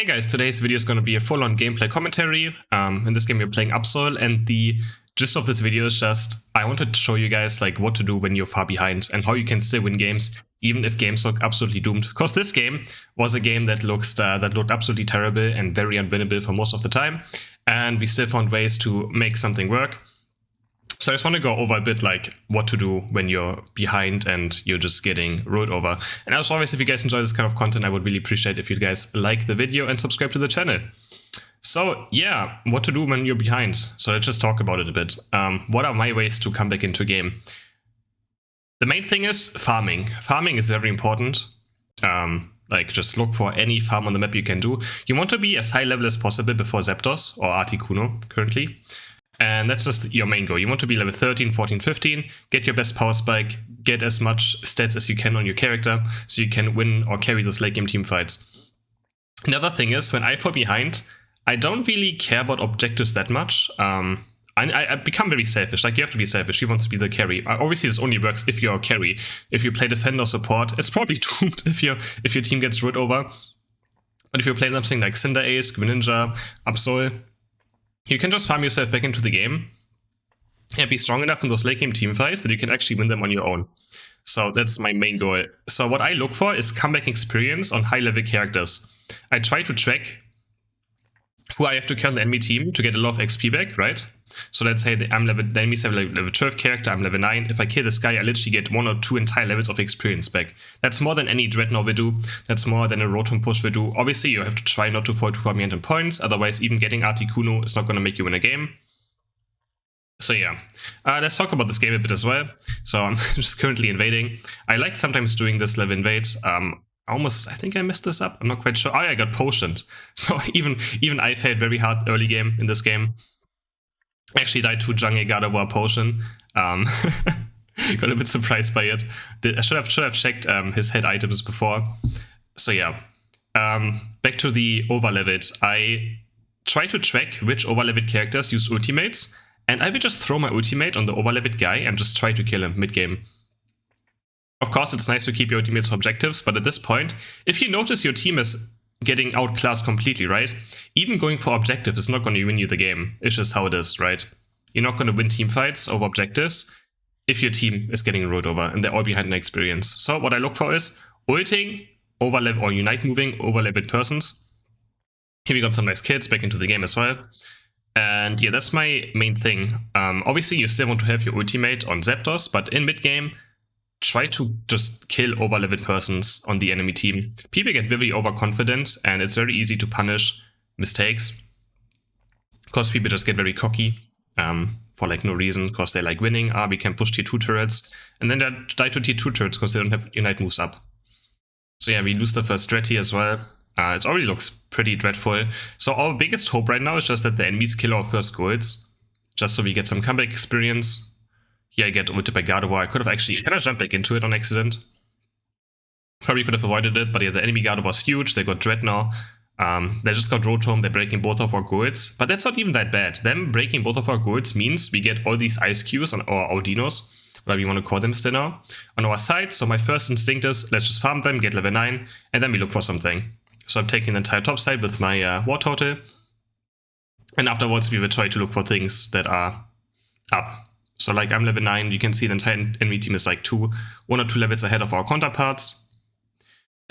Hey guys, today's video is going to be a full-on gameplay commentary. In this game we're playing Absol, and the gist of this video is just I wanted to show you guys like what to do when you're far behind and how you can still win games even if games look absolutely doomed. Because this game was a game that looked absolutely terrible and very unwinnable for most of the time, and we still found ways to make something work. So I just want to go over a bit like what to do when you're behind and you're just getting rolled over. And as always, if you guys enjoy this kind of content, I would really appreciate if you guys like the video and subscribe to the channel. So yeah, what to do when you're behind. So let's just talk about it a bit. What are my ways to come back into a game? The main thing is farming. Farming is very important. Like just look for any farm on the map you can do. You want to be as high level as possible before Zapdos or Articuno currently. And that's just your main goal. You want to be level 13, 14, 15, get your best power spike, get as much stats as you can on your character, so you can win or carry those late game team fights. Another thing is, when I fall behind, I don't really care about objectives that much. I become very selfish. Like, you have to be selfish. You want to be the carry. Obviously, this only works if you're a carry. If you play defender or support, it's probably doomed if your team gets rolled over. But if you play something like Cinderace, Greninja, Absol, you can just farm yourself back into the game and be strong enough in those late game team fights that you can actually win them on your own. So that's my main goal. So what I look for is comeback experience on high level characters. I try to track who I have to kill on the enemy team to get a lot of XP back, right? So let's say the enemies have level 12 character, I'm level 9. If I kill this guy, I literally get 1 or 2 entire levels of experience back. That's more than any Dreadnought will do. That's more than a Rotom push will do. Obviously, you have to try not to fall too far behind in points. Otherwise, even getting Articuno is not going to make you win a game. So yeah, let's talk about this game a bit as well. So I'm just currently invading. I like sometimes doing this level invade. I think I messed this up. I'm not quite sure. Oh, I got potioned. So even I failed very hard early game in this game. Actually died to Jungle Gardevoir potion. Got a bit surprised by it. I should have checked his head items before. So yeah, back to the overleveled. I try to track which overleveled characters use ultimates, and I will just throw my ultimate on the overleveled guy and just try to kill him mid-game. Of course, it's nice to keep your ultimates for objectives, but at this point, if you notice your team is getting outclassed completely, right? Even going for objectives is not going to win you the game. It's just how it is, right? You're not going to win team fights over objectives if your team is getting rolled over and they're all behind an experience. So what I look for is ulting, overlevel or unite moving, overleveled persons. Here we got some nice kills back into the game as well. And yeah, that's my main thing. Obviously, you still want to have your ultimate on Zapdos, but in mid-game, try to just kill overleveled persons on the enemy team. People get very overconfident, and it's very easy to punish mistakes. Because people just get very cocky for like no reason, because they like winning. We can push tier 2 turrets, and then they die to tier 2 turrets because they don't have unite moves up. So yeah, we lose the first strat here as well. It already looks pretty dreadful. So our biggest hope right now is just that the enemies kill our first golds, just so we get some comeback experience. Here I get ulted by Gardevoir. I could have actually jumped back into it on accident. Probably could have avoided it, but yeah, the enemy Gardevoir's huge. They got Dreadnought. They just got Rotom. They're breaking both of our golds. But that's not even that bad. Them breaking both of our golds means we get all these ice cubes on our Audinos, whatever you want to call them still now, on our side. So my first instinct is, let's just farm them, get level 9, and then we look for something. So I'm taking the entire top side with my war total. And afterwards we will try to look for things that are up. So like I'm level 9, you can see the entire enemy team is like 1 or 2 levels ahead of our counterparts.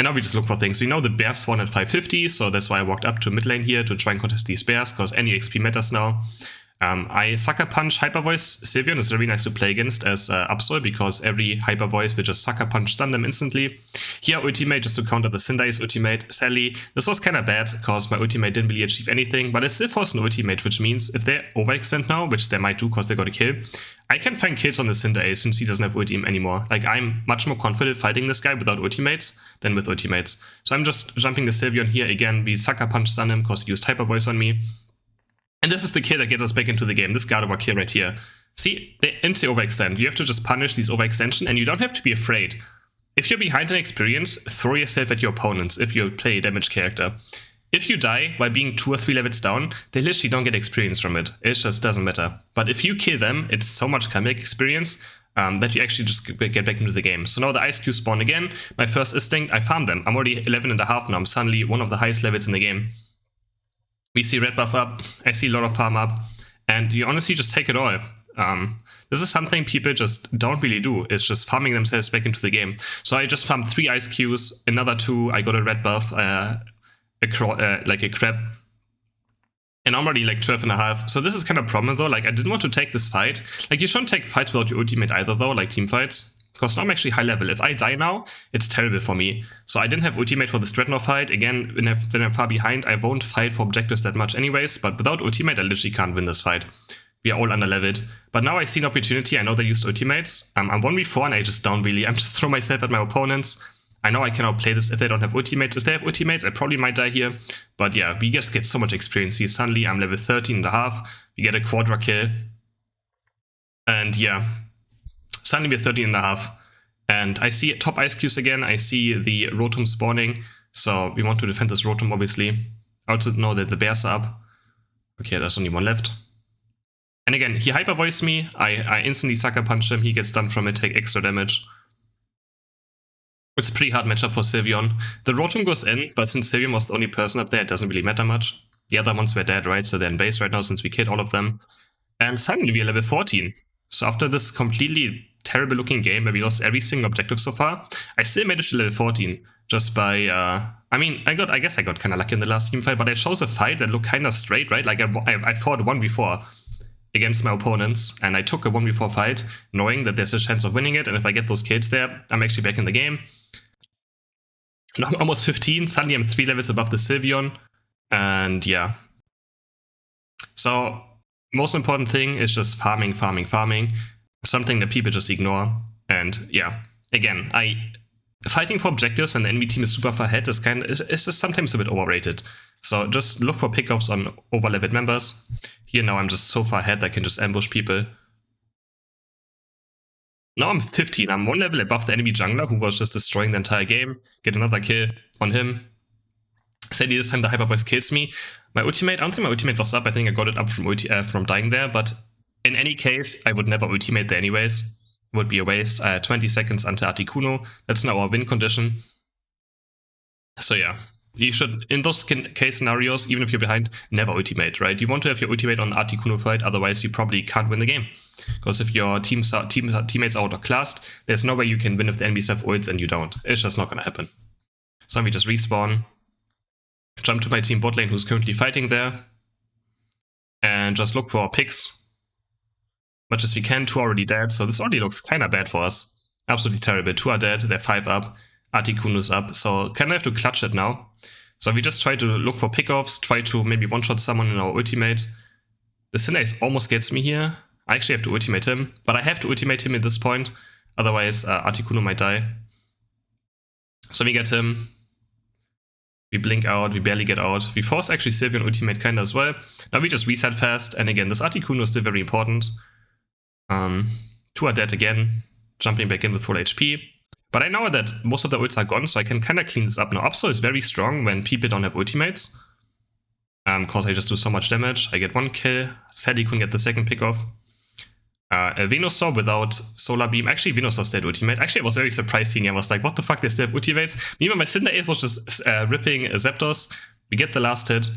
And now we just look for things. We know the bears spawn at 550, so that's why I walked up to mid lane here to try and contest these bears, because any XP matters now. I Sucker Punch Hyper Voice Sylveon is very nice to play against as Absol, because every Hyper Voice will just Sucker Punch stun them instantly. Here ultimate just to counter the Cinderace ultimate. Sadly, this was kind of bad, because my ultimate didn't really achieve anything, but it still forced an ultimate, which means if they overextend now, which they might do because they got a kill, I can find kills on the Cinderace since he doesn't have ulti anymore. Like, I'm much more confident fighting this guy without ultimates than with ultimates. So I'm just jumping the Sylveon here again. We Sucker Punch stun him because he used Hyper Voice on me. And this is the kill that gets us back into the game, this Gardevoir kill right here. See, they anti-overextend. You have to just punish these overextension, and you don't have to be afraid. If you're behind an experience, throw yourself at your opponents if you play a damaged character. If you die while being 2 or 3 levels down, they literally don't get experience from it. It just doesn't matter. But if you kill them, it's so much comeback experience. that you actually just get back into the game. So now the ice cubes spawn again. My first instinct, I farm them. I'm already 11.5 now. I'm suddenly one of the highest levels in the game. We see red buff up. I see a lot of farm up. And you honestly just take it all. This is something people just don't really do. It's just farming themselves back into the game. So I just farmed 3 ice cubes, another 2. I got a red buff, like a crab. And I'm already like 12.5. So this is kind of a problem though. Like I didn't want to take this fight. Like you shouldn't take fights without your ultimate either though, like team fights. Because now I'm actually high level. If I die now, it's terrible for me. So I didn't have ultimate for this Dreadnought fight. Again, when I'm far behind, I won't fight for objectives that much anyways. But without ultimate, I literally can't win this fight. We are all under-leveled. But now I see an opportunity. I know they used ultimates. I'm 1v4 and I just don't really. I'm just throwing myself at my opponents. I know I cannot play this if they don't have ultimates. If they have ultimates, I probably might die here. But yeah, we just get so much experience here. Suddenly I'm level 13.5. We get a quadra kill. And yeah, suddenly we're 13.5. And I see top ice cubes again. I see the Rotom spawning. So we want to defend this Rotom, obviously. I also know that the bears are up. Okay, there's only one left. And again, he hyper voiced me. I instantly sucker punch him. He gets stunned from it, take extra damage. It's a pretty hard matchup for Sylveon. The Rotom goes in, but since Sylveon was the only person up there, it doesn't really matter much. The other ones were dead, right? So they're in base right now since we killed all of them. And suddenly we are level 14. So after this completely terrible looking game where we lost every single objective so far, I still made it to level 14. Just by, I mean, I guess I got kind of lucky in the last team fight, but I chose a fight that looked kind of straight, right? Like I fought 1v4 against my opponents, and I took a 1v4 fight, knowing that there's a chance of winning it, and if I get those kills there, I'm actually back in the game. Now I'm almost 15, suddenly I'm 3 levels above the Sylveon, and yeah. So, most important thing is just farming, something that people just ignore, and yeah. Again, fighting for objectives when the enemy team is super far ahead is just sometimes a bit overrated. So just look for pickups on over-leveled members. Here now I'm just so far ahead I can just ambush people. Now I'm 15, I'm 1 level above the enemy jungler who was just destroying the entire game. Get another kill on him. Sadly this time the hyper voice kills me. My ultimate, I don't think my ultimate was up, I think I got it up from dying there, but in any case I would never ultimate there anyways. It would be a waste. 20 seconds until Articuno, that's now our win condition. So yeah. You should, in those case scenarios, even if you're behind, never ultimate, right? You want to have your ultimate on the Articuno fight, otherwise you probably can't win the game. Because if your teammates are outclassed, there's no way you can win if the enemies have ults and you don't. It's just not gonna happen. So we just respawn, jump to my team bot lane who's currently fighting there, and just look for picks. Much as we can, 2 are already dead, so this already looks kinda bad for us. Absolutely terrible. 2 are dead, they're 5 up. Articuno's up, so kind of have to clutch it now. So we just try to look for pickoffs, try to maybe one-shot someone in our ultimate. The Cinderace almost gets me here. I actually have to ultimate him, but I have to ultimate him at this point, otherwise Articuno might die. So we get him. We blink out, we barely get out. We force actually Sylveon ultimate kinda as well. Now we just reset fast, and again, this Articuno is still very important. 2 are dead again, jumping back in with full HP. But I know that most of the ults are gone, so I can kind of clean this up now. Absol is very strong when people don't have ultimates. Because I just do so much damage. I get 1 kill. Sadly couldn't get the second pick off. A Venusaur without Solar Beam. Actually, Venusaur stayed ultimate. Actually, I was very surprised seeing. I was like, what the fuck, they still have ultimates? Meanwhile, my Cinderace was just ripping Zapdos. We get the last hit.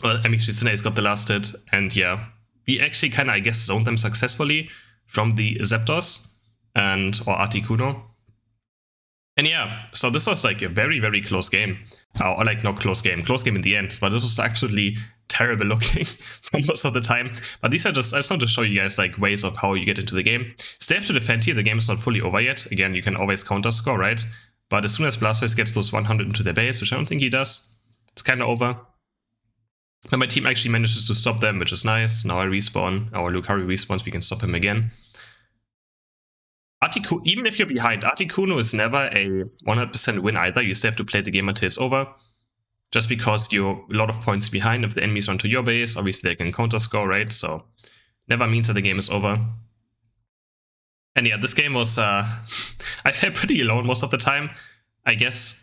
Well, I mean, Cinderace got the last hit. And yeah, we actually kind of, I guess, zoned them successfully from the Zapdos or Articuno. And yeah, so this was like a very, very close game. Or like, not close game in the end, but this was absolutely terrible looking for most of the time. But these are just, I just want to show you guys like ways of how you get into the game. Still have to defend here, the game is not fully over yet. Again, you can always counter score, right? But as soon as Blastoise gets those 100 into their base, which I don't think he does, it's kind of over. But my team actually manages to stop them, which is nice. Now I respawn, our Lucario respawns, we can stop him again. Even if you're behind, Articuno is never a 100% win either. You still have to play the game until it's over. Just because you're a lot of points behind. If the enemies run to your base, obviously they can counter score, right? So never means that the game is over. And yeah, this game was, I felt pretty alone most of the time. I guess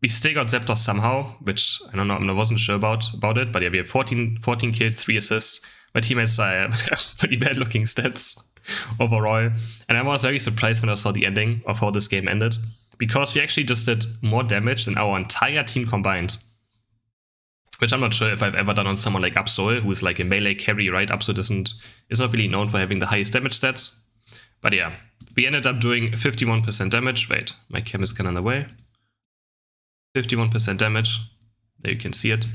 we still got Zapdos somehow, which I don't know, I wasn't sure about it. But yeah, we have 14 kills, 3 assists. My teammates have pretty bad looking stats. overall. And I was very surprised when I saw the ending of how this game ended, because we actually just did more damage than our entire team combined. Which I'm not sure if I've ever done on someone like Absol, who is like a melee carry, right? Absol is not really known for having the highest damage stats. But yeah, we ended up doing 51% damage. Wait, my cam is kind of in the way. 51% damage. There you can see it.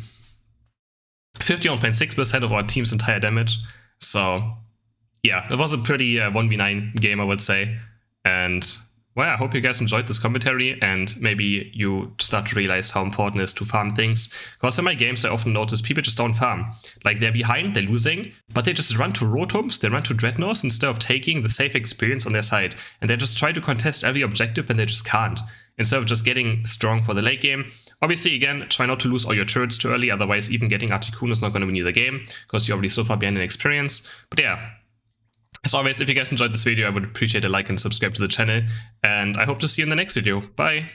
51.6% of our team's entire damage. So yeah, it was a pretty 1v9 game, I would say. And well, I hope you guys enjoyed this commentary, and maybe you start to realize how important it is to farm things. Because in my games, I often notice people just don't farm. Like, they're behind, they're losing, but they just run to Rotoms, they run to Dreadnoughts instead of taking the safe experience on their side. And they just try to contest every objective and they just can't. Instead of just getting strong for the late game. Obviously, again, try not to lose all your turrets too early, otherwise even getting Articuno is not going to win you the game, because you're already so far behind in experience. But yeah. As always, if you guys enjoyed this video, I would appreciate a like and subscribe to the channel, and I hope to see you in the next video. Bye!